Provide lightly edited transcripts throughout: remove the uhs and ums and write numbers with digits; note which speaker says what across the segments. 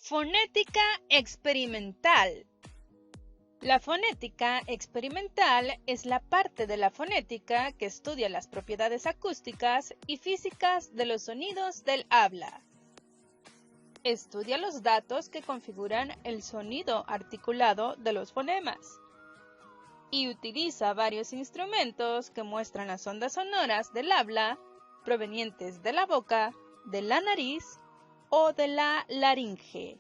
Speaker 1: Fonética experimental. La fonética experimental es la parte de la fonética que estudia las propiedades acústicas y físicas de los sonidos del habla. Estudia los datos que configuran el sonido articulado de los fonemas y utiliza varios instrumentos que muestran las ondas sonoras del habla provenientes de la boca, de la nariz o de la laringe.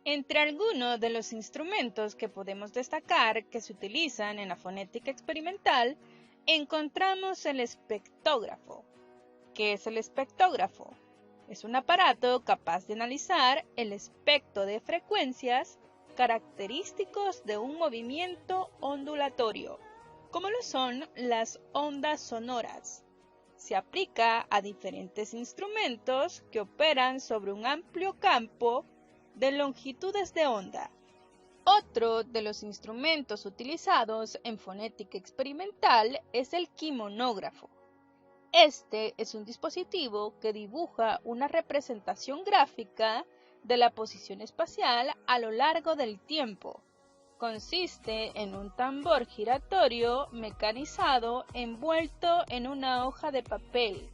Speaker 1: Entre algunos de los instrumentos que podemos destacar que se utilizan en la fonética experimental, encontramos el espectógrafo. ¿Qué es el espectógrafo? Es un aparato capaz de analizar el espectro de frecuencias característicos de un movimiento ondulatorio, como lo son las ondas sonoras. Se aplica a diferentes instrumentos que operan sobre un amplio campo de longitudes de onda. Otro de los instrumentos utilizados en fonética experimental es el quimonógrafo. Este es un dispositivo que dibuja una representación gráfica de la posición espacial a lo largo del tiempo. Consiste en un tambor giratorio mecanizado envuelto en una hoja de papel,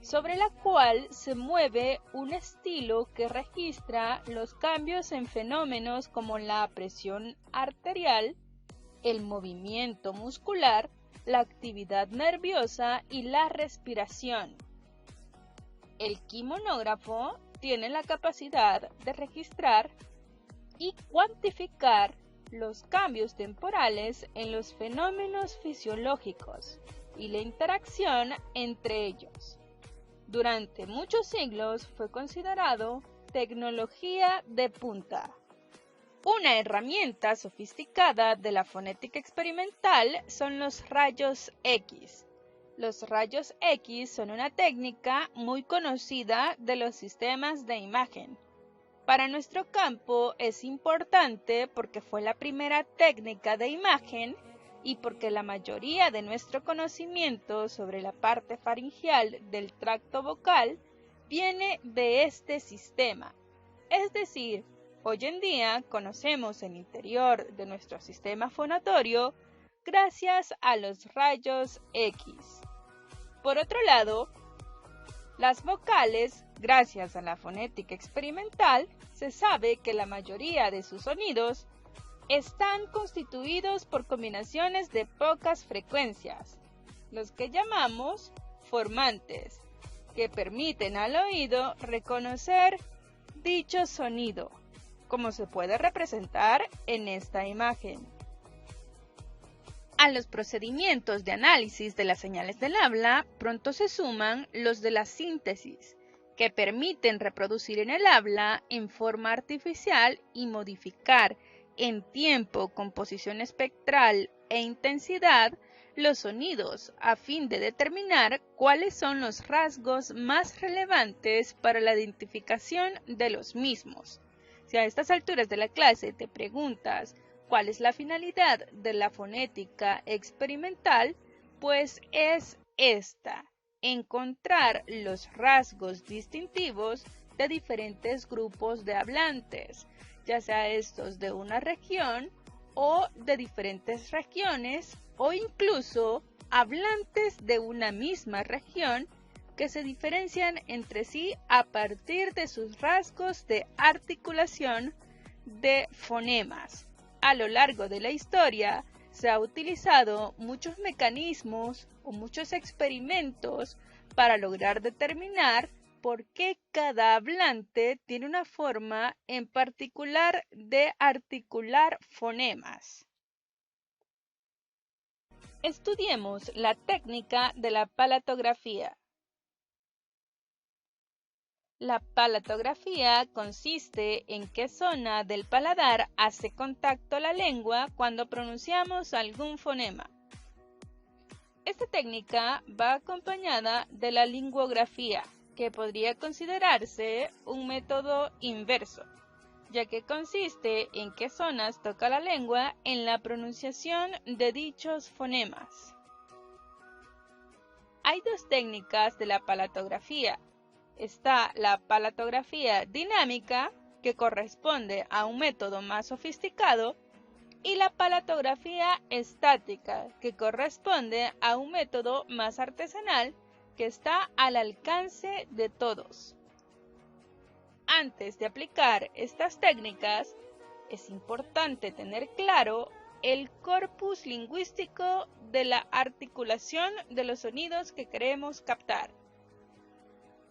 Speaker 1: sobre la cual se mueve un estilo que registra los cambios en fenómenos como la presión arterial, el movimiento muscular, la actividad nerviosa y la respiración. El quimonógrafo tiene la capacidad de registrar y cuantificar los cambios temporales en los fenómenos fisiológicos y la interacción entre ellos. Durante muchos siglos fue considerado tecnología de punta. Una herramienta sofisticada de la fonética experimental son los rayos X. Los rayos X son una técnica muy conocida de los sistemas de imagen. Para nuestro campo es importante porque fue la primera técnica de imagen y porque la mayoría de nuestro conocimiento sobre la parte faringeal del tracto vocal viene de este sistema. Es decir, hoy en día conocemos el interior de nuestro sistema fonatorio gracias a los rayos X. Por otro lado, las vocales, gracias a la fonética experimental, se sabe que la mayoría de sus sonidos están constituidos por combinaciones de pocas frecuencias, los que llamamos formantes, que permiten al oído reconocer dicho sonido, como se puede representar en esta imagen. A los procedimientos de análisis de las señales del habla pronto se suman los de la síntesis, que permiten reproducir en el habla en forma artificial y modificar en tiempo, composición espectral e intensidad los sonidos a fin de determinar cuáles son los rasgos más relevantes para la identificación de los mismos. Si a estas alturas de la clase te preguntas ¿cuál es la finalidad de la fonética experimental? Pues es esta: encontrar los rasgos distintivos de diferentes grupos de hablantes, ya sea estos de una región o de diferentes regiones o incluso hablantes de una misma región que se diferencian entre sí a partir de sus rasgos de articulación de fonemas. A lo largo de la historia se ha utilizado muchos mecanismos o muchos experimentos para lograr determinar por qué cada hablante tiene una forma en particular de articular fonemas. Estudiemos la técnica de la palatografía. La palatografía consiste en qué zona del paladar hace contacto la lengua cuando pronunciamos algún fonema. Esta técnica va acompañada de la lingüografía, que podría considerarse un método inverso, ya que consiste en qué zonas toca la lengua en la pronunciación de dichos fonemas. Hay dos técnicas de la palatografía. Está la palatografía dinámica, que corresponde a un método más sofisticado, y la palatografía estática, que corresponde a un método más artesanal que está al alcance de todos. Antes de aplicar estas técnicas, es importante tener claro el corpus lingüístico de la articulación de los sonidos que queremos captar.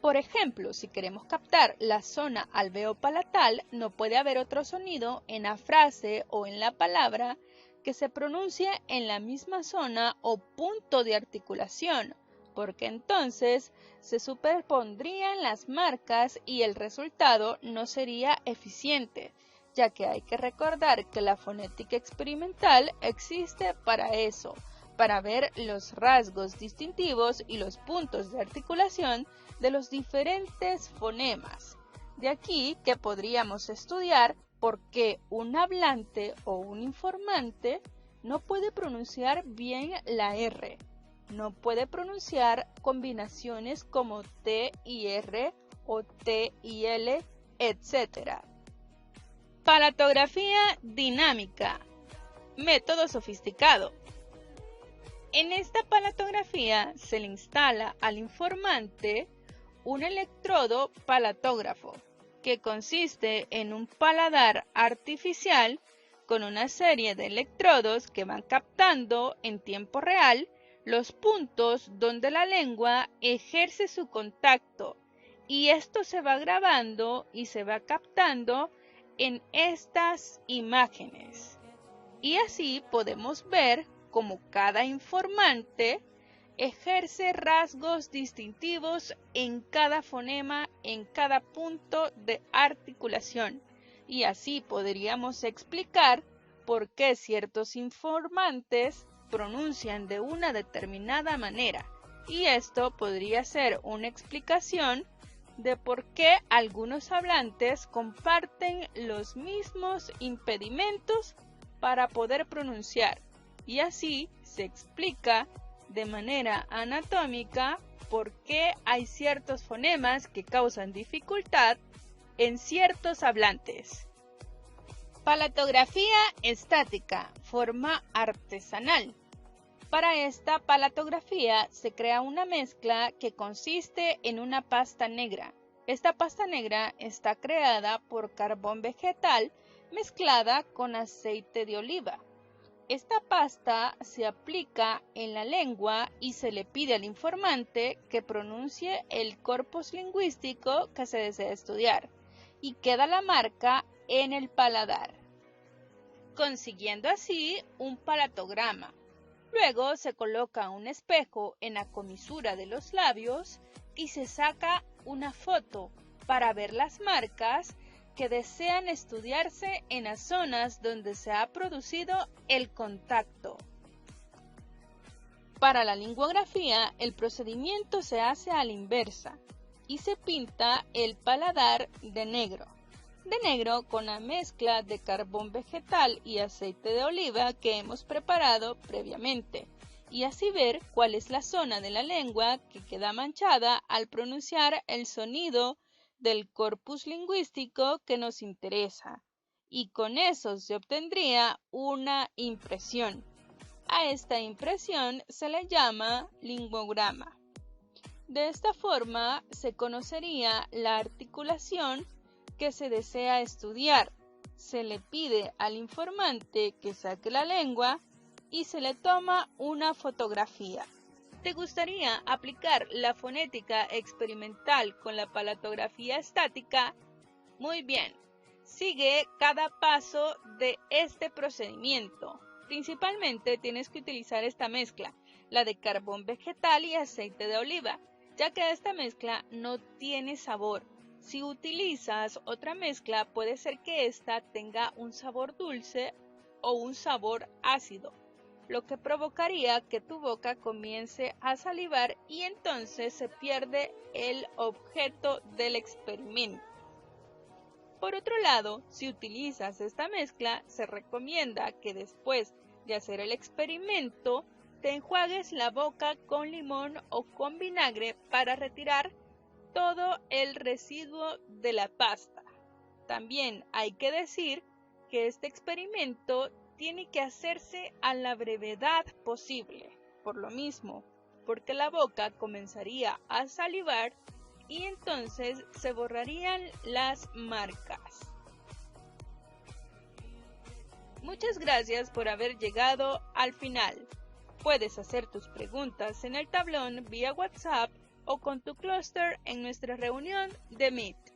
Speaker 1: Por ejemplo, si queremos captar la zona alveopalatal, no puede haber otro sonido en la frase o en la palabra que se pronuncie en la misma zona o punto de articulación, porque entonces se superpondrían las marcas y el resultado no sería eficiente, ya que hay que recordar que la fonética experimental existe para eso, para ver los rasgos distintivos y los puntos de articulación de los diferentes fonemas. De aquí que podríamos estudiar por qué un hablante o un informante no puede pronunciar bien la R, no puede pronunciar combinaciones como T y R o T y L, etc. Palatografía dinámica. Método sofisticado. En esta palatografía se le instala al informante un electrodo palatógrafo, que consiste en un paladar artificial con una serie de electrodos que van captando en tiempo real los puntos donde la lengua ejerce su contacto, y esto se va grabando y se va captando en estas imágenes. Y así podemos ver cómo cada informante ejerce rasgos distintivos en cada fonema, en cada punto de articulación, y así podríamos explicar por qué ciertos informantes pronuncian de una determinada manera, y esto podría ser una explicación de por qué algunos hablantes comparten los mismos impedimentos para poder pronunciar, y así se explica de manera anatómica por qué hay ciertos fonemas que causan dificultad en ciertos hablantes. Palatografía estática, forma artesanal. Para esta palatografía se crea una mezcla que consiste en una pasta negra. Esta pasta negra está creada por carbón vegetal mezclada con aceite de oliva. Esta pasta se aplica en la lengua y se le pide al informante que pronuncie el corpus lingüístico que se desea estudiar, y queda la marca en el paladar, consiguiendo así un palatograma. Luego se coloca un espejo en la comisura de los labios y se saca una foto para ver las marcas que desean estudiarse en las zonas donde se ha producido el contacto. Para la lingüografía, el procedimiento se hace a la inversa y se pinta el paladar de negro con la mezcla de carbón vegetal y aceite de oliva que hemos preparado previamente, y así ver cuál es la zona de la lengua que queda manchada al pronunciar el sonido del corpus lingüístico que nos interesa, y con eso se obtendría una impresión. A esta impresión se le llama lingüograma. De esta forma se conocería la articulación que se desea estudiar. Se le pide al informante que saque la lengua y se le toma una fotografía. ¿Te gustaría aplicar la fonética experimental con la palatografía estática? Muy bien, sigue cada paso de este procedimiento. Principalmente tienes que utilizar esta mezcla, la de carbón vegetal y aceite de oliva, ya que esta mezcla no tiene sabor. Si utilizas otra mezcla, puede ser que esta tenga un sabor dulce o un sabor ácido, lo que provocaría que tu boca comience a salivar y entonces se pierde el objeto del experimento. Por otro lado, si utilizas esta mezcla, se recomienda que después de hacer el experimento, te enjuagues la boca con limón o con vinagre para retirar todo el residuo de la pasta. También hay que decir que este experimento tiene que hacerse a la brevedad posible, por lo mismo, porque la boca comenzaría a salivar y entonces se borrarían las marcas. Muchas gracias por haber llegado al final. Puedes hacer tus preguntas en el tablón vía WhatsApp o con tu clúster en nuestra reunión de Meet.